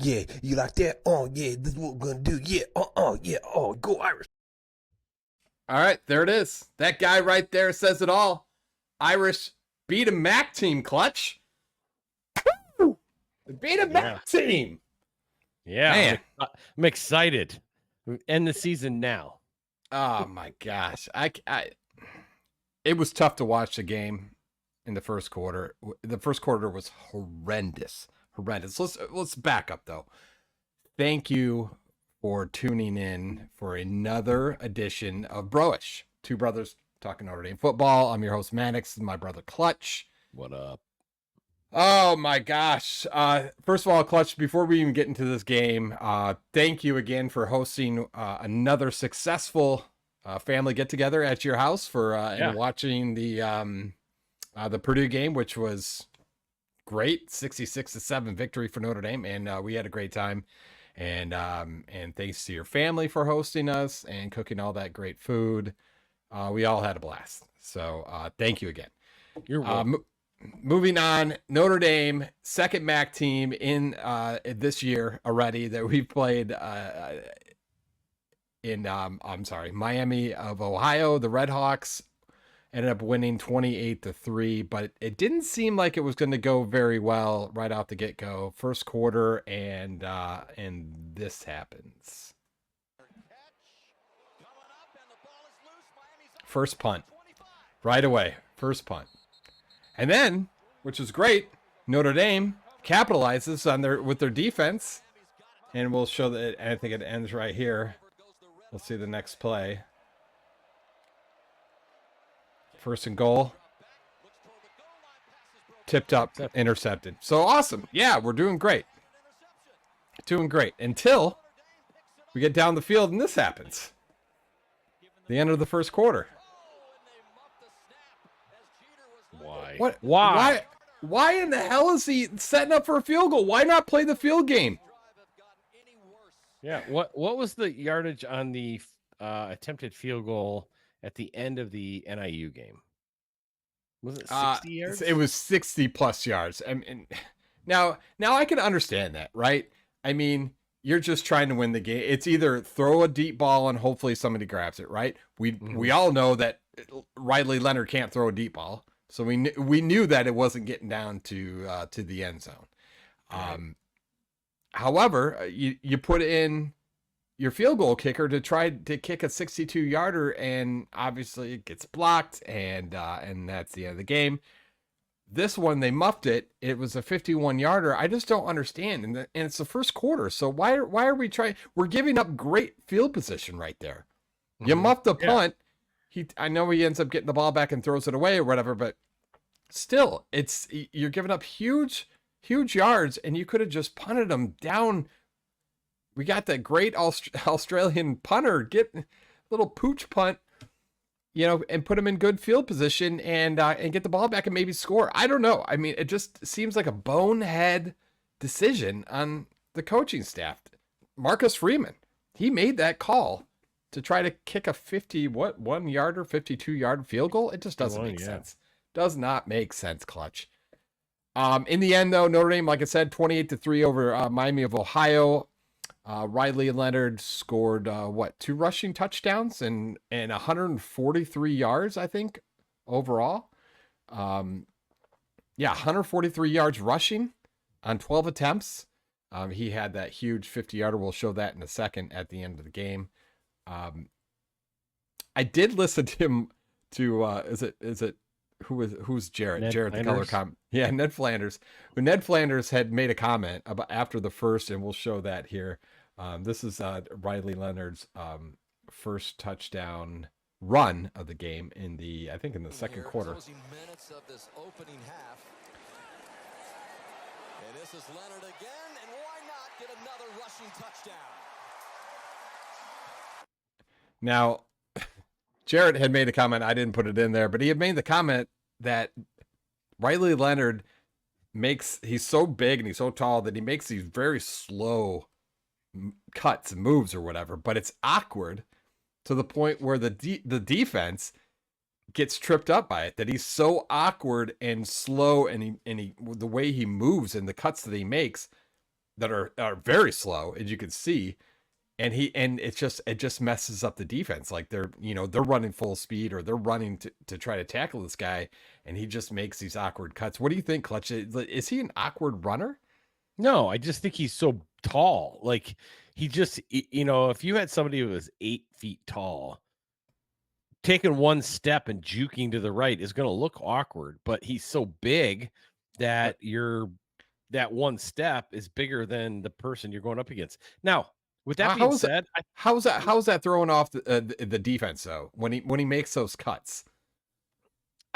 yeah, you like that? Oh, yeah, this is what we're gonna do. Yeah, yeah, oh, go Irish. All right, there it is. That guy right there says it all. Irish beat a MAC team, Clutch. Woo! Beat a MAC team. Yeah, Man. I'm excited. End the season now. Oh my gosh. It was tough to watch the game in the first quarter. The first quarter was horrendous. Let's back up though. Thank you for tuning in for another edition of Broish. Two brothers talking Notre Dame football. I'm your host Mannix, and my brother Clutch. What up? Oh my gosh. First of all, Clutch, before we even get into this game, thank you again for hosting another successful family get together at your house for and watching the Purdue game, which was great. 66-7 victory for Notre Dame, and we had a great time. And thanks to your family for hosting us and cooking all that great food. We all had a blast. So thank you again. You're welcome. Moving on, Notre Dame, second MAC team in this year already that we've played in Miami of Ohio. The Redhawks ended up winning 28-3, but it didn't seem like it was going to go very well right out the get-go. First quarter, and this happens. First punt, right away. First punt. And then, which is great, Notre Dame capitalizes on with their defense, and we'll show that. I think it ends right here. We'll see the next play. First and goal. Tipped up, intercepted. So awesome. Yeah, we're doing great. Doing great until we get down the field and this happens. The end of the first quarter. Why? What? Why in the hell is he setting up for a field goal? Why not play the field game? Yeah. What was the yardage on the attempted field goal at the end of the NIU game? Was it 60 yards? It was 60 plus yards. And now I can understand that, right? I mean, you're just trying to win the game. It's either throw a deep ball and hopefully somebody grabs it, right? We all know that Riley Leonard can't throw a deep ball. So we knew that it wasn't getting down to the end zone. Right. However, you put in your field goal kicker to try to kick a 62-yarder, and obviously it gets blocked, and that's the end of the game. This one, they muffed it. It was a 51-yarder. I just don't understand, and it's the first quarter. So why are we trying? We're giving up great field position right there. You muffed the punt. I know he ends up getting the ball back and throws it away or whatever, but still, you're giving up huge yards, and you could have just punted them down. We got that great Australian punter, get a little pooch punt, and put him in good field position and get the ball back and maybe score. I don't know. I mean, it just seems like a bonehead decision on the coaching staff. Marcus Freeman, he made that call to try to kick a 51-yarder, 52-yard field goal. It just doesn't make sense. Does not make sense, Clutch. In the end, though, Notre Dame, like I said, 28-3 over Miami of Ohio. Riley Leonard scored 2 rushing touchdowns and 143 yards, I think, overall. 143 yards rushing on 12 attempts. He had that huge 50-yarder. We'll show that in a second at the end of the game. I did listen to him who's Jarrett? Ned Jarrett, Flanders? the color comment. Yeah, Ned Flanders. When Ned Flanders had made a comment about after the first, and we'll show that here. This is Riley Leonard's first touchdown run of the game in the second quarter. Minutes of this opening half. And this is Leonard again, and why not get another rushing touchdown? Now, Jarrett had made a comment, I didn't put it in there, but he had made the comment that Riley Leonard he's so big and he's so tall that he makes these very slow cuts and moves or whatever, but it's awkward to the point where the defense gets tripped up by it, that he's so awkward and slow, and he the way he moves and the cuts that he makes, that are very slow, as you can see. And it just messes up the defense. Like they're running full speed, or they're running to try to tackle this guy, and he just makes these awkward cuts. What do you think, Clutch? Is he an awkward runner? No, I just think he's so tall. Like he just, if you had somebody who was 8 feet tall, taking one step and juking to the right is going to look awkward, but he's so big that that one step is bigger than the person you're going up against. Now, with that being said, how's that throwing off the defense though when he makes those cuts?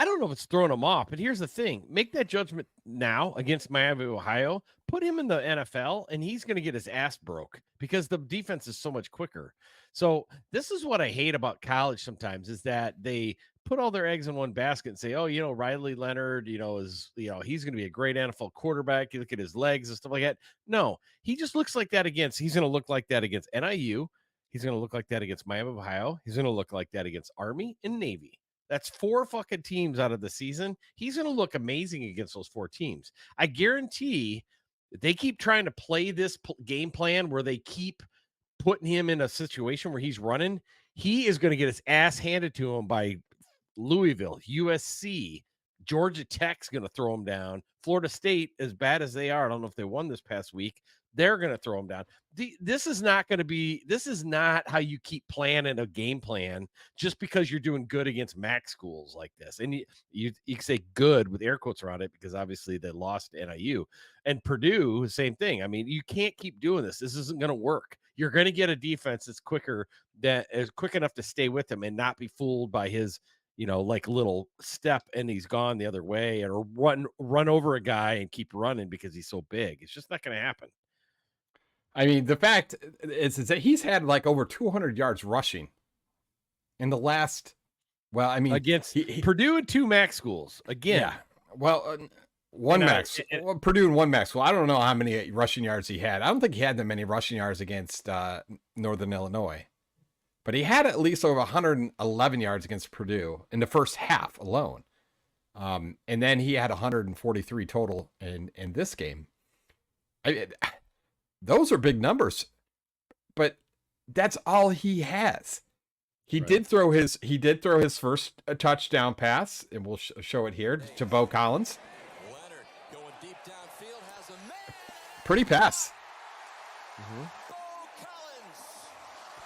I don't know if it's throwing him off, but here's the thing. Make that judgment now against Miami of Ohio. Put him in the NFL, and he's going to get his ass broke because the defense is so much quicker. So this is what I hate about college sometimes is that they put all their eggs in one basket and say, oh, Riley Leonard, he's going to be a great NFL quarterback. You look at his legs and stuff like that. No, he just looks like that he's going to look like that against NIU. He's going to look like that against Miami of Ohio. He's going to look like that against Army and Navy. That's 4 fucking teams out of the season. He's going to look amazing against those 4 teams. I guarantee they keep trying to play this game plan where they keep putting him in a situation where he's running. He is going to get his ass handed to him by Louisville, USC, Georgia Tech's going to throw him down. Florida State, as bad as they are, I don't know if they won this past week, they're going to throw him down. This is not how you keep planning a game plan just because you're doing good against MAC schools like this. And you can say good with air quotes around it because obviously they lost to NIU. And Purdue, same thing. I mean, you can't keep doing this. This isn't going to work. You're going to get a defense that's that is quick enough to stay with him and not be fooled by his like little step and he's gone the other way, or run over a guy and keep running because he's so big. It's just not going to happen. I mean, the fact is that he's had like over 200 yards rushing in the last, against Purdue and 2 MAC schools again. Yeah. Well, Purdue and 1 MAC school. I don't know how many rushing yards he had. I don't think he had that many rushing yards against Northern Illinois. But he had at least over 111 yards against Purdue in the first half alone. And then he had 143 total in this game. Those are big numbers, but that's all he has. He did throw his first touchdown pass, and we'll show it here to Bo Collins. Leonard going deep downfield has a man. Pretty pass. Mm-hmm. Bo Collins.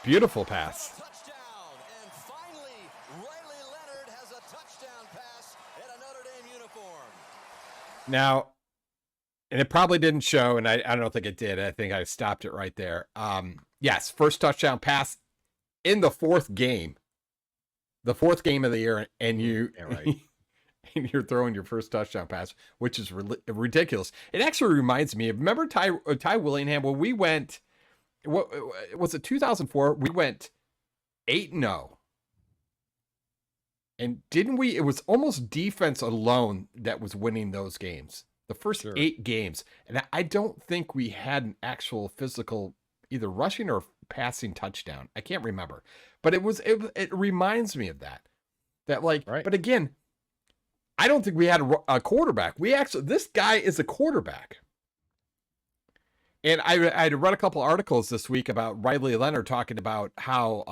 Beautiful pass. Touchdown. And finally, Riley Leonard has a touchdown pass in a Notre Dame uniform. Now, and it probably didn't show, and I don't think it did. I think I stopped it right there. Yes, first touchdown pass in the 4th game of the year, and and you're throwing your first touchdown pass, which is ridiculous. It actually reminds me of, remember Ty Willingham when we went, what was it, 2004? We went 8-0. And didn't we? It was almost defense alone that was winning those games. The first 8 games. And I don't think we had an actual physical either rushing or passing touchdown. I can't remember. But it reminds me of that. But again, I don't think we had a quarterback. This guy is a quarterback. And I had read a couple articles this week about Riley Leonard talking about how,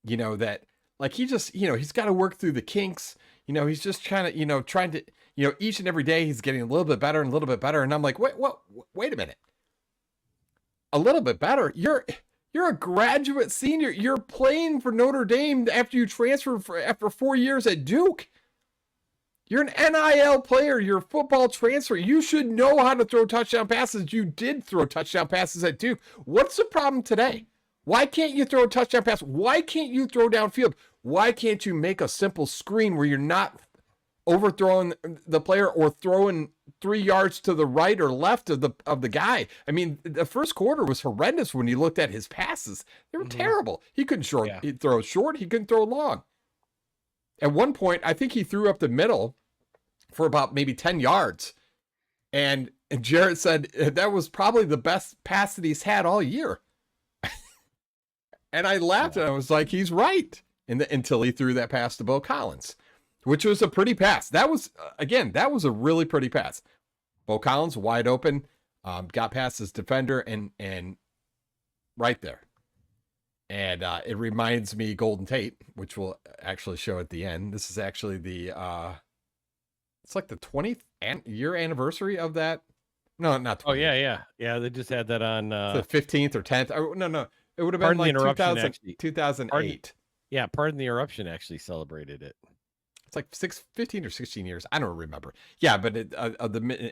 that like he just, he's got to work through the kinks. He's just trying to, each and every day he's getting a little bit better and a little bit better. And I'm like, wait a minute. A little bit better? You're a graduate senior. You're playing for Notre Dame after you transferred after 4 years at Duke. You're an NIL player. You're a football transfer. You should know how to throw touchdown passes. You did throw touchdown passes at Duke. What's the problem today? Why can't you throw a touchdown pass? Why can't you throw downfield? Why can't you make a simple screen where you're not overthrowing the player or throwing 3 yards to the right or left of the guy? I mean, the first quarter was horrendous when you looked at his passes. They were terrible. He couldn't he'd throw short. He couldn't throw long. At one point, I think he threw up the middle for about maybe 10 yards. And Jarrett said that was probably the best pass that he's had all year. And I laughed and I was like, he's right. Until he threw that pass to Bo Collins, which was a pretty pass. That was a really pretty pass. Bo Collins wide open. got past his defender and right there. And it reminds me Golden Tate, which we'll actually show at the end. This is actually it's like the 20th year anniversary of that. No, not 20th. Oh yeah. They just had that on. The 15th or 10th. Oh, no. It would have been Pardon the like interruption, 2000, actually. 2008. Pardon the Eruption actually celebrated it. It's like 15 or 16 years. I don't remember. Yeah, but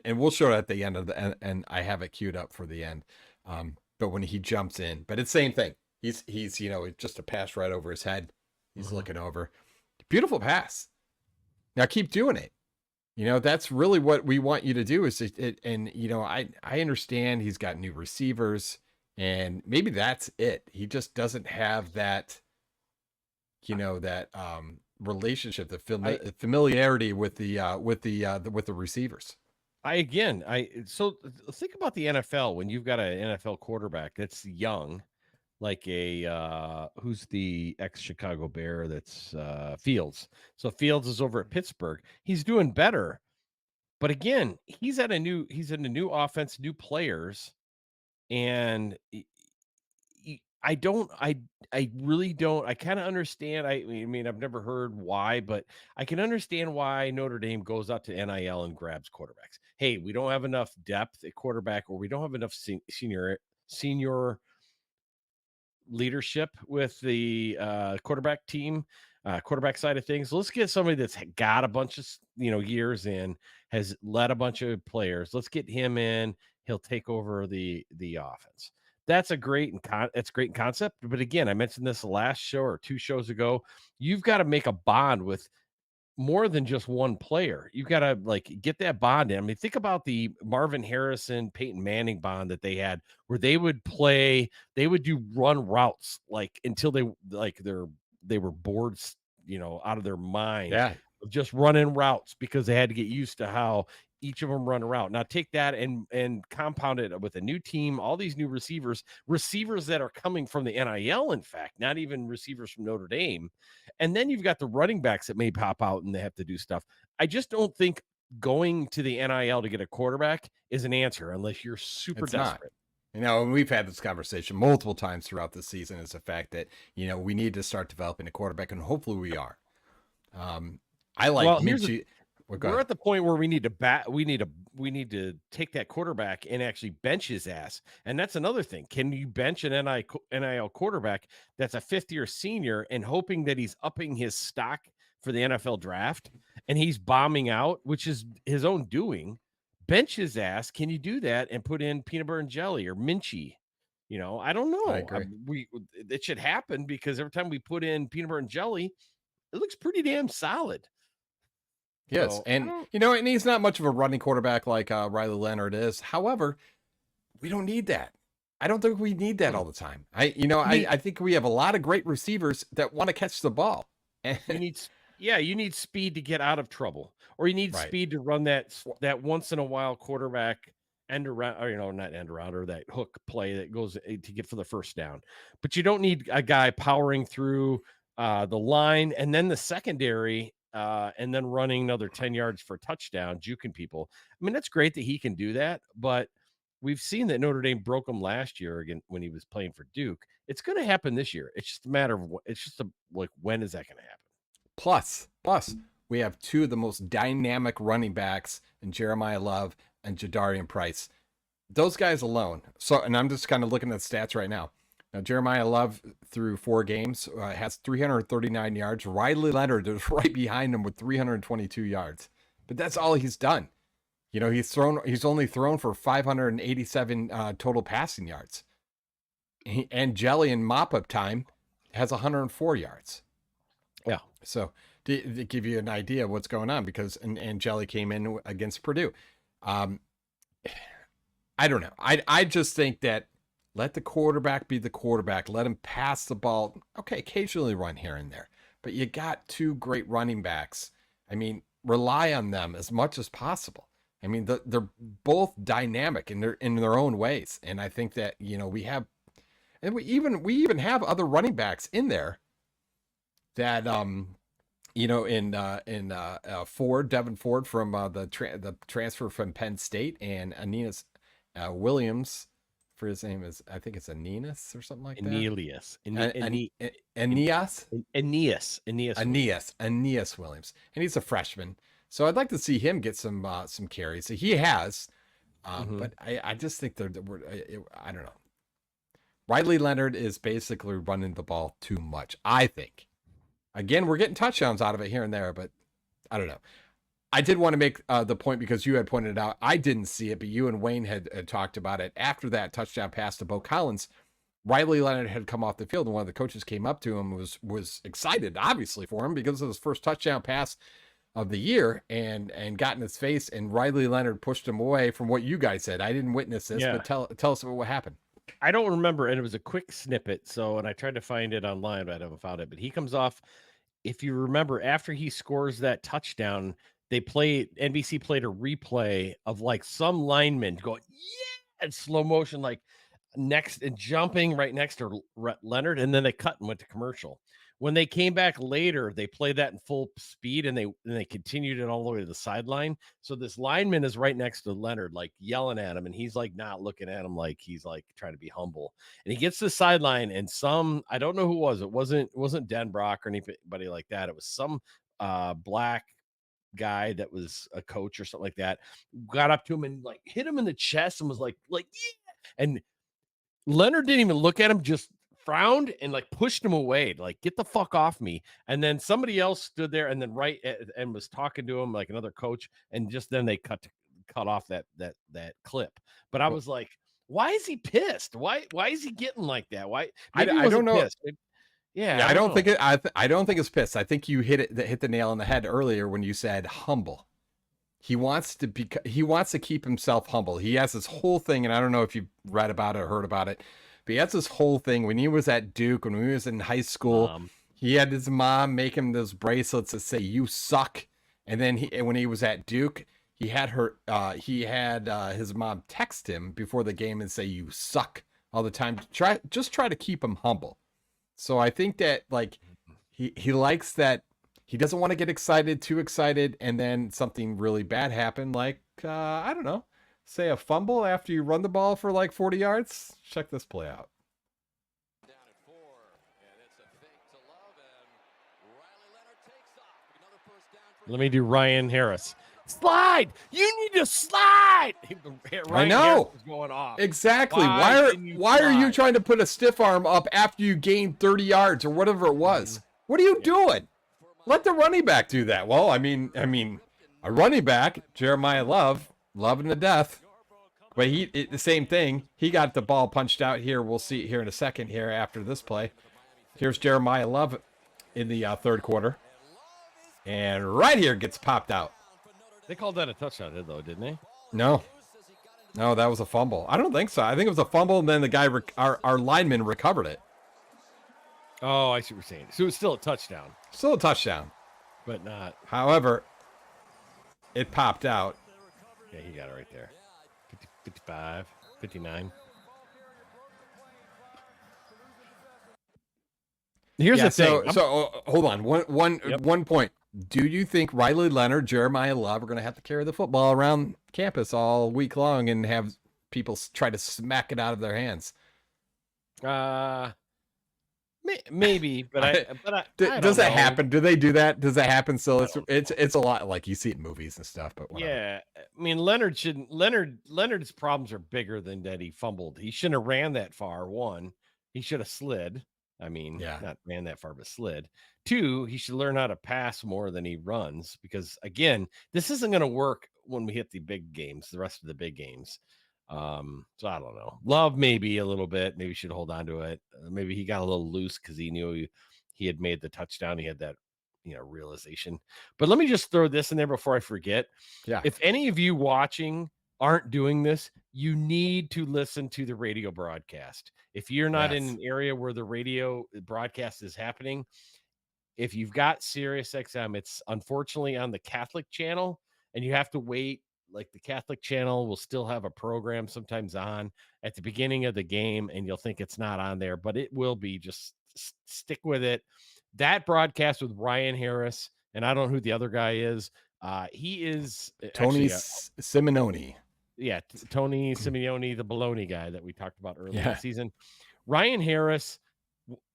and we'll show it at the end of the and I have it queued up for the end. But when he jumps in, but it's same thing. He's just a pass right over his head. He's looking over. Beautiful pass. Now keep doing it. That's really what we want you to do is it. And I understand he's got new receivers and maybe that's it. He just doesn't have that, that relationship, the familiarity with the receivers. So think about the NFL when you've got an NFL quarterback that's young, like who's the ex-Chicago Bear that's Fields. So Fields is over at Pittsburgh. He's doing better. But again, he's in a new offense, new players, and I really don't. I kind of understand. I mean, I've never heard why, but I can understand why Notre Dame goes out to NIL and grabs quarterbacks. Hey, we don't have enough depth at quarterback, or we don't have enough senior leadership with the quarterback team, quarterback side of things. Let's get somebody that's got a bunch of years in, has led a bunch of players. Let's get him in. He'll take over the offense. That's great in concept. But again, I mentioned this last show or 2 shows ago. You've got to make a bond with more than just one player. You've got to get that bond in. I mean, think about the Marvin Harrison, Peyton Manning bond that they had, where they would do run routes until they were bored, out of their mind. Yeah. Of just running routes because they had to get used to how each of them run a route. Now take that and compound it with a new team, all these new receivers that are coming from the NIL, in fact, not even receivers from Notre Dame. And then you've got the running backs that may pop out and they have to do stuff. I just don't think going to the NIL to get a quarterback is an answer unless you're super desperate. And we've had this conversation multiple times throughout the season is the fact that, we need to start developing a quarterback, and hopefully we are. I like Minchie. We're at the point where we need to take that quarterback and actually bench his ass. And that's another thing. Can you bench an NIL quarterback that's a 5th-year senior and hoping that he's upping his stock for the NFL draft and he's bombing out, which is his own doing? Bench his ass. Can you do that and put in peanut butter and jelly or Minchie? I don't know. I agree. It should happen because every time we put in peanut butter and jelly, it looks pretty damn solid. Yes, So, and and he's not much of a running quarterback like Riley Leonard is. However, we don't need that. I don't think we need that all the time. I think we have a lot of great receivers that want to catch the ball. You need speed to get out of trouble, or you need speed to run that once in a while quarterback end around, or not end around, or that hook play that goes to get for the first down. But you don't need a guy powering through the line and then the secondary. And then running another 10 yards for a touchdown, juking people. I mean, that's great that he can do that, but we've seen that Notre Dame broke him last year again when he was playing for Duke. It's going to happen this year. It's just a matter of when is that going to happen? Plus, we have 2 of the most dynamic running backs in Jeremiah Love and Jadarian Price. Those guys alone. So, and I'm just kind of looking at the stats right now. Now, Jeremiah Love through 4 games has 339 yards. Riley Leonard is right behind him with 322 yards. But that's all he's done. He's only thrown for 587 total passing yards. And Jelly in mop-up time has 104 yards. Yeah. So to give you an idea of what's going on, because and Jelly came in against Purdue. I don't know. I just think that let the quarterback be the quarterback. Let him pass the ball. Okay, occasionally run here and there. But you got 2 great running backs. I mean, rely on them as much as possible. I mean, they're both dynamic in their own ways. And I think that, we have, and we even have other running backs in there that Ford, Devin Ford from the transfer from Penn State, and Williams, for his name is, I think it's Aeneas or something like that. Aeneas. Aeneas? Aeneas Williams. And he's a freshman. So I'd like to see him get some carries. So he has, but I just think I don't know. Riley Leonard is basically running the ball too much, I think. Again, we're getting touchdowns out of it here and there, but I don't know. I did want to make the point because you had pointed it out. I didn't see it, but you and Wayne had talked about it. After that touchdown pass to Bo Collins, Riley Leonard had come off the field, and one of the coaches came up to him, was excited, obviously, for him because of his first touchdown pass of the year, and got in his face, and Riley Leonard pushed him away from what you guys said. I didn't witness this, but tell us what happened. I don't remember, and it was a quick snippet. So, and I tried to find it online, but I haven't found it. But he comes off, if you remember, after he scores that touchdown, NBC played a replay of like some lineman going, yeah, in slow motion, like next and jumping right next to Leonard, and then they cut and went to commercial. When they came back later, they played that in full speed, and they continued it all the way to the sideline. So this lineman is right next to Leonard, like yelling at him, and he's like not looking at him, like he's like trying to be humble. And he gets to the sideline, and I don't know who it was. It wasn't Denbrock or anybody like that. It was some black guy that was a coach or something like that. Got up to him and like hit him in the chest and was like yeah. And Leonard didn't even look at him, just frowned and like pushed him away, like get the fuck off me. And then somebody else stood there and then and was talking to him, like another coach, and just then they cut off that clip. But I was like, why is he pissed? Why is he getting like that? Why? I don't know. Pissed. Yeah, I don't think it. I don't think it's pissed. I think you hit the nail on the head earlier when you said humble. He wants to keep himself humble. He has this whole thing, and I don't know if you've read about it or heard about it, but he has this whole thing when he was at Duke, when he was in high school, he had his mom make him those bracelets that say "you suck," and then when he was at Duke, he had his mom text him before the game and say "you suck" all the time. Try to keep him humble. So I think that like he likes that. He doesn't want to get too excited, and then something really bad happened, like, I don't know, say a fumble after you run the ball for like 40 yards. Check this play out. Down at 4, and it's a fake to Love, and Riley Leonard takes off. Another first down for Let me do Ryan Harris. Slide! You need to slide! I know. Harris is going off. Exactly. Why are you trying to put a stiff arm up after you gained 30 yards or whatever it was? What are you doing? Let the running back do that. Well, I mean, a running back, Jeremiah Love, loving to death. But the same thing. He got the ball punched out here. We'll see it here in a second here after this play. Here's Jeremiah Love in the third quarter. And right here gets popped out. They called that a touchdown, though, didn't they? No, that was a fumble. I don't think so. I think it was a fumble, and then the guy, our lineman, recovered it. Oh, I see what you're saying. So it's still a touchdown. Still a touchdown. But not. However, it popped out. Yeah, he got it right there. 50, 55, 59. Here's the thing. So hold on. One point. Do you think Riley Leonard, Jeremiah Love are going to have to carry the football around campus all week long and have people try to smack it out of their hands? Maybe, but I does that know. happen? Do they do that? Does that happen? So it's a lot like you see it in movies and stuff. But whatever. Yeah, I mean Leonard's problems are bigger than that. He fumbled. He shouldn't have ran that far. One, he should have slid. I mean, not ran that far, but slid. Two, he should learn how to pass more than he runs, because again, this isn't going to work when we hit the big games, the rest of the big games. So I don't know. Love maybe a little bit. Maybe should hold on to it. Maybe he got a little loose because he knew he had made the touchdown. He had that realization. But let me just throw this in there before I forget. Yeah. If any of you watching aren't doing this, you need to listen to the radio broadcast. If you're not in an area where the radio broadcast is happening, if you've got Sirius XM, it's unfortunately on the Catholic channel, and you have to wait. Like the Catholic channel will still have a program sometimes on at the beginning of the game, and you'll think it's not on there, but it will be. Just stick with it. That broadcast with Ryan Harris, and I don't know who the other guy is. He is Tony Simononi. Tony Simeone, the baloney guy that we talked about earlier in Yeah. the season. Ryan Harris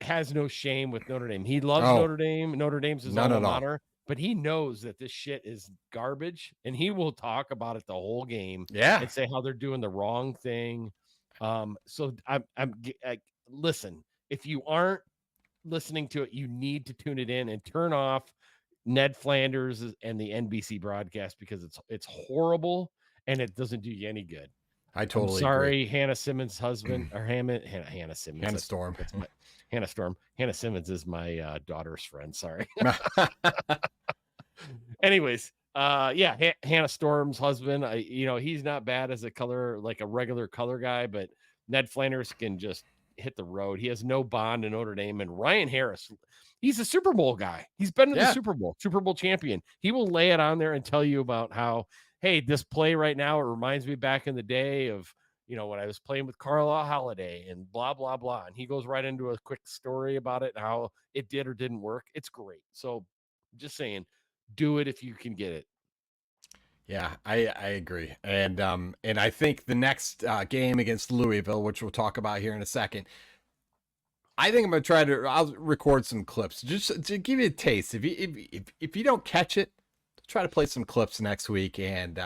has no shame with Notre Dame. He loves Oh, Notre Dame. Notre Dame's his none alma at all. mater, but he knows that this shit is garbage, and he will talk about it the whole game Yeah. and say how they're doing the wrong thing. So listen, if you aren't listening to it, you need to tune it in and turn off Ned Flanders and the NBC broadcast because it's horrible and it doesn't do you any good. I I'm totally sorry, Hannah Simmons' husband or Hannah Simmons. agree. Hannah Storm. That's my Hannah Storm. Hannah Simmons is my daughter's friend. Sorry. Anyways, Hannah Storm's husband. He's not bad as a regular color guy, but Ned Flanders can just hit the road. He has no bond in Notre Dame. And Ryan Harris, he's a Super Bowl guy. He's been to the Super Bowl champion. He will lay it on there and tell you about how, hey, this play right now, it reminds me back in the day of, when I was playing with Carlisle Holiday and blah, blah, blah. And he goes right into a quick story about it and how it did or didn't work. It's great. So just saying, do it if you can get it. Yeah, I agree. And I think the next game against Louisville, which we'll talk about here in a second, I think I'm going to I'll record some clips just to give you a taste. If you don't catch it, try to play some clips next week and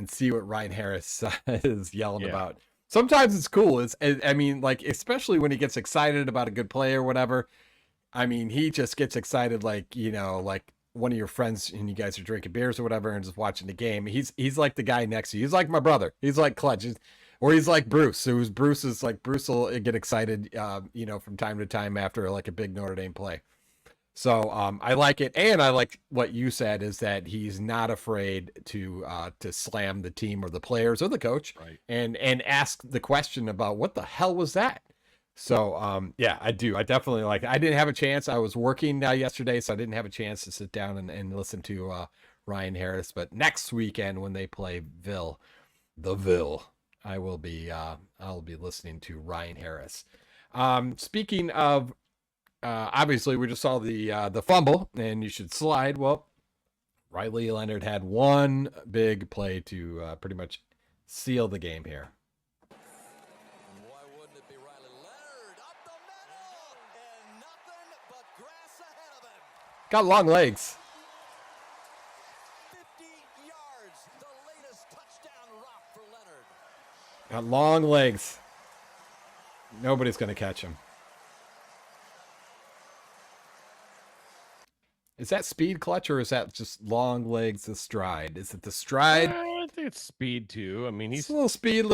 see what Ryan Harris is yelling about. Sometimes it's cool. Especially when he gets excited about a good play or whatever. I mean, he just gets excited like one of your friends and you guys are drinking beers or whatever and just watching the game. He's like the guy next to you. He's like my brother. He's like Clutch. Or he's like Bruce. Bruce will get excited, from time to time after like a big Notre Dame play. So I like it, and I like what you said is that he's not afraid to slam the team or the players or the coach, right, and ask the question about what the hell was that. So I do. I definitely like it. I didn't have a chance. I was working yesterday, so I didn't have a chance to sit down and listen to Ryan Harris. But next weekend when they play Ville, I will be I'll be listening to Ryan Harris. Speaking of. Obviously, we just saw the fumble, and you should slide. Well, Riley Leonard had one big play to pretty much seal the game here. Why wouldn't it be Riley Leonard up the middle and nothing but grass ahead of him? Got long legs. 50 yards, the latest touchdown rock for Leonard. Got long legs. Nobody's going to catch him. Is that speed, Clutch, or is that just long legs, the stride? Is it the stride? I think it's speed too. I mean, he's a little speed,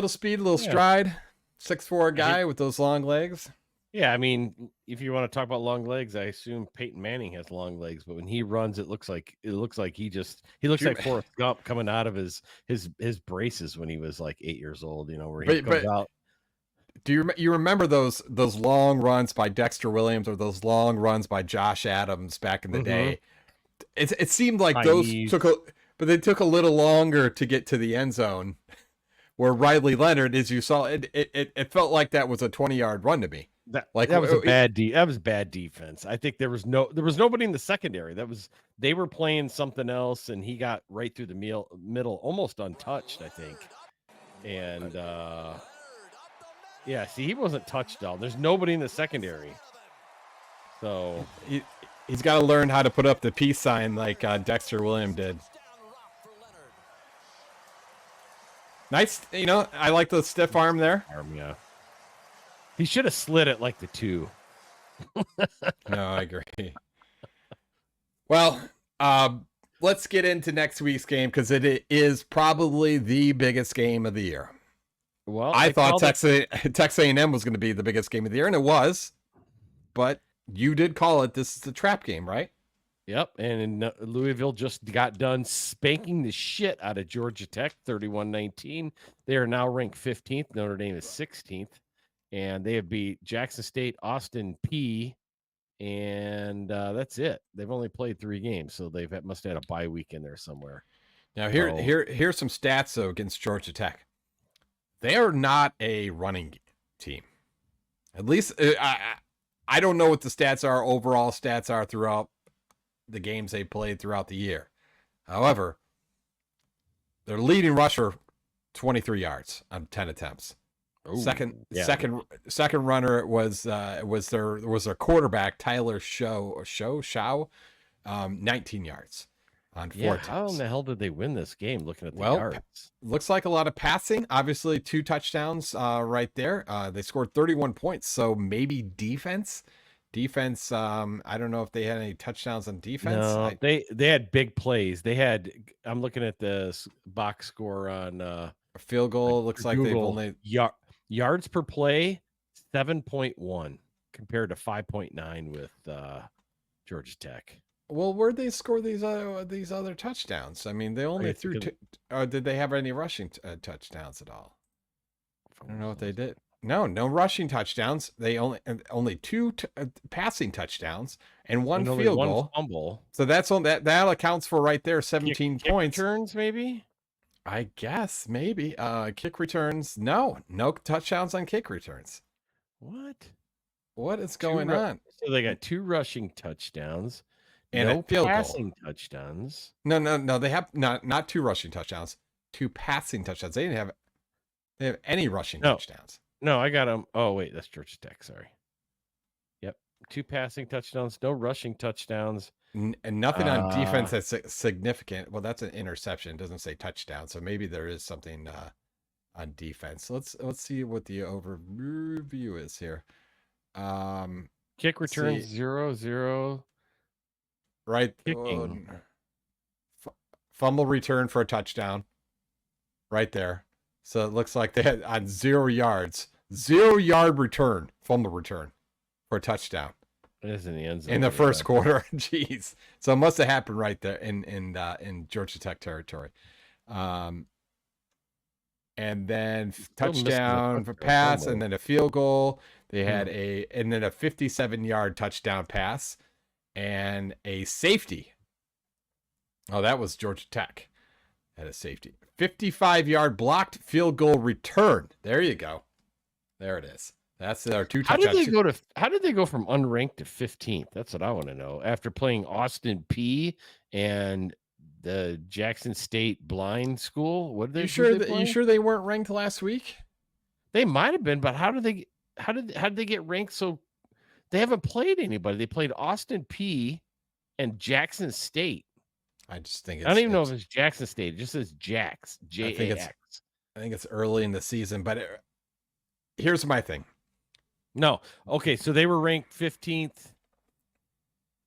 stride. 6'4" guy with those long legs. Yeah, I mean, if you want to talk about long legs, I assume Peyton Manning has long legs, but when he runs, it looks like he looks like Forrest Gump coming out of his braces when he was like 8 years old. Where he comes out. Do you remember those long runs by Dexter Williams or those long runs by Josh Adams back in the day? It seemed like those they took a little longer to get to the end zone. Where Riley Leonard, as you saw, it felt like that was a 20-yard run to me. That was bad defense. I think there was nobody in the secondary. They were playing something else, and he got right through the middle, almost untouched, I think. And see, he wasn't touched all. There's nobody in the secondary. So he's got to learn how to put up the peace sign like Dexter Williams did. Nice, I like the stiff arm there. Yeah. He should have slid it like the 2. No, I agree. Well, let's get into next week's game because it is probably the biggest game of the year. Well, I thought Texas A&M was going to be the biggest game of the year, and it was. But you did call it. This is the trap game, right? Yep. And Louisville just got done spanking the shit out of Georgia Tech, 31-19. They are now ranked 15th. Notre Dame is 16th. And they have beat Jackson State, Austin P, and that's it. They've only played 3 games, so they must have had a bye week in there somewhere. Now, here's some stats, though, against Georgia Tech. They are not a running team. At least, I don't know what the stats are, overall stats are throughout the games they played throughout the year. However, their leading rusher 23 yards on 10 attempts. Ooh, Second yeah. runner was their quarterback Tyler Shaw, 19 yards on 4 Yeah, attempts. how in the hell did they win this game? Looking at the Well, yards. looks like a lot of passing. Obviously, 2 touchdowns right there. They scored 31 points, so maybe defense. Defense. I don't know if they had any touchdowns on defense. No, they had big plays. They had. I'm looking at the box score on A field goal looks like they've Google. only Yards per play 7.1 compared to 5.9 with Georgia Tech. Well, where'd they score these other touchdowns? I mean, they only it's threw. because- Did they have any rushing touchdowns at all? I don't know what they did. No rushing touchdowns. They only 2 passing touchdowns and 1 And only field one goal. fumble. So that accounts for right there 17 Kick points. returns, maybe. I guess maybe kick returns. No touchdowns on kick returns. What? What is going on? So they got 2 rushing touchdowns And no a field passing goal. touchdowns. No. They have not 2 rushing touchdowns, 2 passing touchdowns. They didn't have any rushing touchdowns. No, I got them. Oh wait, that's Georgia Tech. Sorry. Yep, 2 passing touchdowns, no rushing touchdowns. And nothing on defense that's significant. Well, that's an interception. It doesn't say touchdown, so maybe there is something on defense. Let's see what the overview is here. Kick returns 0-0. Right. Kicking. Fumble return for a touchdown. Right there. So it looks like they had on 0 yards. 0 yard return, fumble return for a touchdown. It is in the end zone. In the first quarter. Jeez. So it must have happened right there in Georgia Tech territory. And then touchdown for pass, and then a field goal. They had and then a 57-yard touchdown pass and a safety. Oh, that was Georgia Tech. Had a safety. 55-yard blocked field goal return. There you go. There it is. That's our 2 touchdowns. How did they go from unranked to 15th? That's what I want to know. After playing Austin P and the Jackson State Blind School, what did they? You sure they weren't ranked last week? They might have been, but how did they get ranked? So they haven't played anybody. They played Austin P and Jackson State. I just think I don't even know if it's Jackson State. It just says Jax. J-A-X. I think it's early in the season, but here's my thing. No. Okay, so they were ranked 15th.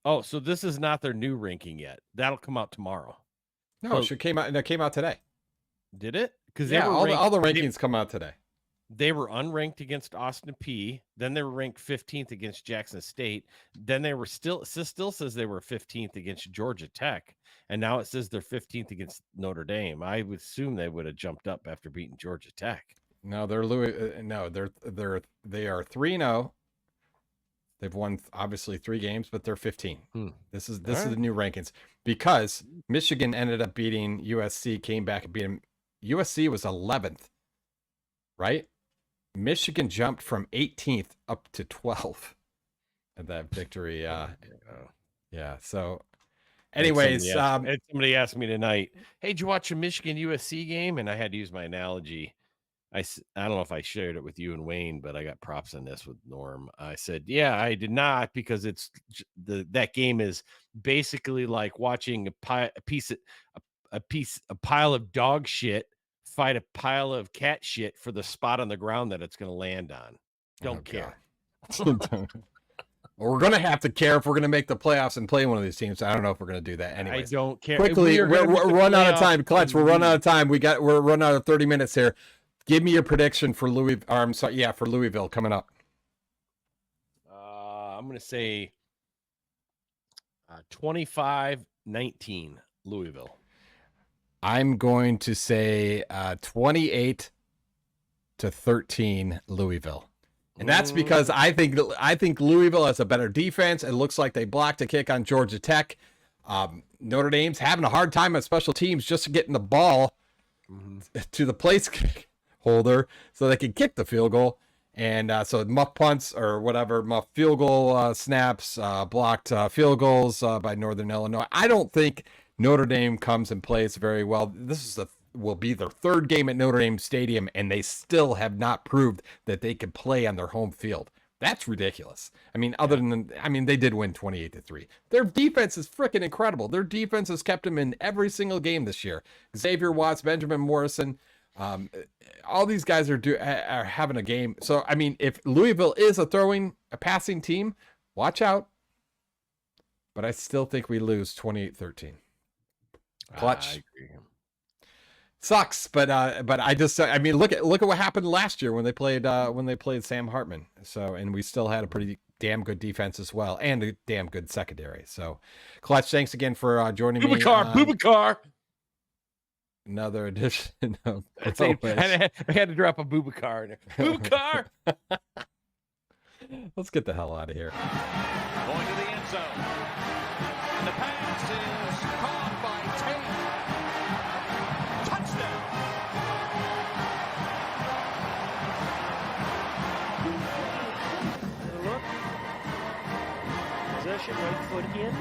Oh, so this is not their new ranking yet. That'll come out tomorrow. No, it came out. It came out today. Did it? Because all the rankings come out today. They were unranked against Austin P. Then they were ranked 15th against Jackson State. Then they were still says they were 15th against Georgia Tech, and now it says they're 15th against Notre Dame. I would assume they would have jumped up after beating Georgia Tech. No, they are 3-0. They've won obviously 3 games, but they're 15. This is the new rankings because Michigan ended up beating USC, came back and beat them. USC was 11th, right? Michigan jumped from 18th up to 12th at that victory. Yeah. So, anyways, somebody asked me tonight, "Hey, did you watch a Michigan USC game?" And I had to use my analogy. I don't know if I shared it with you and Wayne, but I got props on this with Norm. I said, "Yeah, I did not," because it's that game is basically like watching a pile of dog shit fight a pile of cat shit for the spot on the ground that it's going to land on. Don't care. We're going to have to care if we're going to make the playoffs and play one of these teams. I don't know if we're going to do that anyway. I don't care. Quickly, we're run out of time. Clutch, we're running out of time. We're running out of 30 minutes here. Give me your prediction for for Louisville coming up. I'm going to say 25-19 Louisville. I'm going to say 28-13 Louisville. And that's because I think Louisville has a better defense. It looks like they blocked a kick on Georgia Tech. Notre Dame's having a hard time on special teams just getting the ball to the place holder so they can kick the field goal. And so muff punts or whatever, muff field goal snaps, blocked field goals by Northern Illinois. I don't think Notre Dame comes and plays very well. This is will be their third game at Notre Dame Stadium, and they still have not proved that they can play on their home field. That's ridiculous. I mean, they did win 28-3. Their defense is freaking incredible. Their defense has kept them in every single game this year. Xavier Watts, Benjamin Morrison, all these guys are having a game. So, I mean, if Louisville is a passing team, watch out. But I still think we lose 28-13. Clutch. Sucks, but I mean, look at what happened last year when they played Sam Hartman. So, and we still had a pretty damn good defense as well, and a damn good secondary. So, Clutch, thanks again for joining me. Boubacar. Another edition of I had to drop a Boubacar in there. Boubacar. Let's get the hell out of here. Going to the end zone. The pass is caught by Tate. Touchdown. Look. Possession, right foot in.